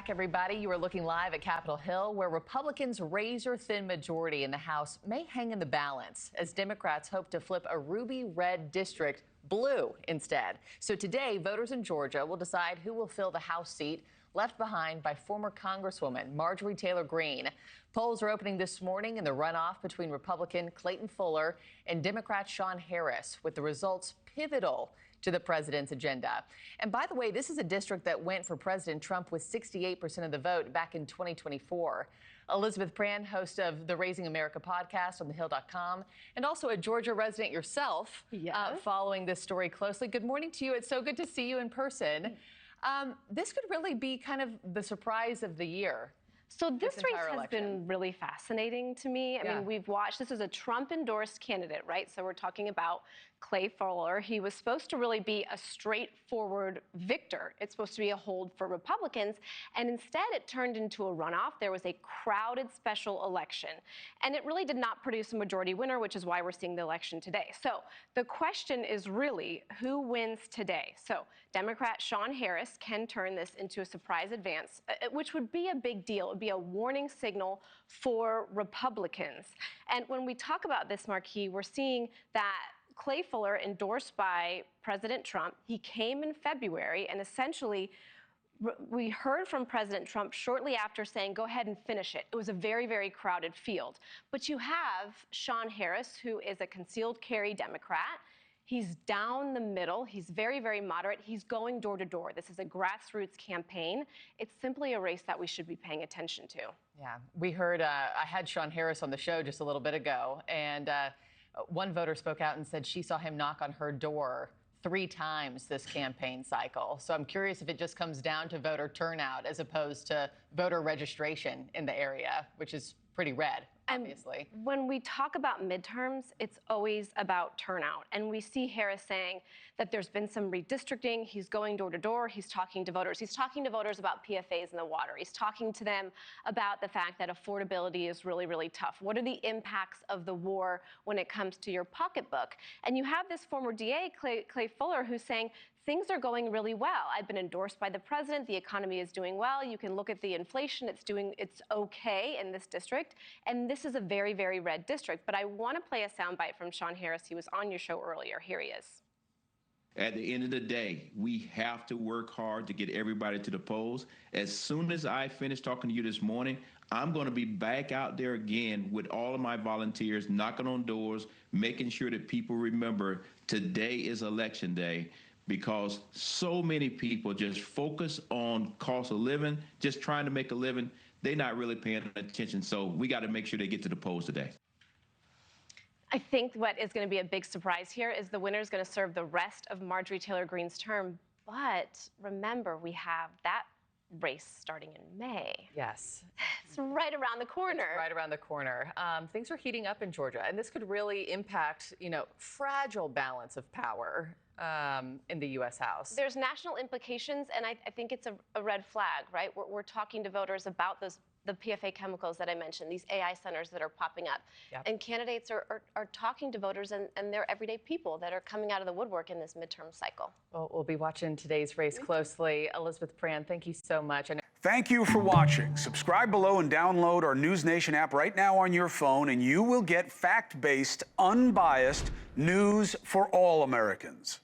back, everybody. You are looking live at Capitol Hill, where Republicans' razor-thin majority in the House may hang in the balance as Democrats hope to flip a ruby-red district blue instead. So today, voters in Georgia will decide who will fill the House seat left behind by former Congresswoman Marjorie Taylor Greene. Polls are opening this morning in the runoff between Republican Clayton Fuller and Democrat Shawn Harris, with the results pivotal to the president's agenda. And by the way, this is a district that went for President Trump with 68% of the vote back in 2024. Elizabeth Prann, host of the Raising America podcast on thehill.com, and also a Georgia resident yourself, following this story closely. Good morning to you. It's so good to see you in person. This could really be kind of the surprise of the year. So this race has been really fascinating to me. I mean, we've watched, this is a Trump-endorsed candidate, right? So we're talking about Clay Fuller. He was supposed to really be a straightforward victor. It's supposed to be a hold for Republicans. And instead, it turned into a runoff. There was a crowded special election. And it really did not produce a majority winner, which is why we're seeing the election today. So the question is really, who wins today? So Democrat Shawn Harris can turn this into a surprise advance, which would be a big deal. It would be a warning signal for Republicans. And when we talk about this, Markie, we're seeing that Clay Fuller, endorsed by President Trump, he came in February, and essentially we heard from President Trump shortly after saying, go ahead and finish it. It was a very, very crowded field. But you have Shawn Harris, who is a concealed carry Democrat. He's down the middle. He's very, very moderate. He's going door to door. This is a grassroots campaign. It's simply a race that we should be paying attention to. Yeah, we heard, I had Shawn Harris on the show just a little bit ago, and one voter spoke out and said she saw him knock on her door 3 times this campaign cycle. So I'm curious if it just comes down to voter turnout as opposed to voter registration in the area, which is pretty red, obviously. And when we talk about midterms, it's always about turnout. And we see Harris saying that there's been some redistricting. He's going door to door. He's talking to voters. He's talking to voters about PFAs in the water. He's talking to them about the fact that affordability is really, really tough. What are the impacts of the war when it comes to your pocketbook? And you have this former DA, Clay Fuller, who's saying, things are going really well. I've been endorsed by the president. The economy is doing well. You can look at the inflation. It's okay in this district. And this is a very, very red district. But I want to play a soundbite from Shawn Harris. He was on your show earlier. Here he is. At the end of the day, we have to work hard to get everybody to the polls. As soon as I finish talking to you this morning, I'm going to be back out there again with all of my volunteers, knocking on doors, making sure that people remember today is election day, because so many people just focus on cost of living, just trying to make a living. They're not really paying attention. So we got to make sure they get to the polls today. I think what is going to be a big surprise here is the winner is going to serve the rest of Marjorie Taylor Greene's term. But remember, we have that race starting in May. Yes. It's right around the corner. It's right around the corner. Things are heating up in Georgia, and this could really impact, fragile balance of power in the U.S. House. There's national implications, and I think it's a red flag, right? We're talking to voters about the PFA chemicals that I mentioned, these AI centers that are popping up. Yep. And candidates are talking to voters and they're everyday people that are coming out of the woodwork in this midterm cycle. Well, we'll be watching today's race closely. Elizabeth Prann, thank you so much. Thank you for watching. Subscribe below and download our NewsNation app right now on your phone, and you will get fact-based, unbiased news for all Americans.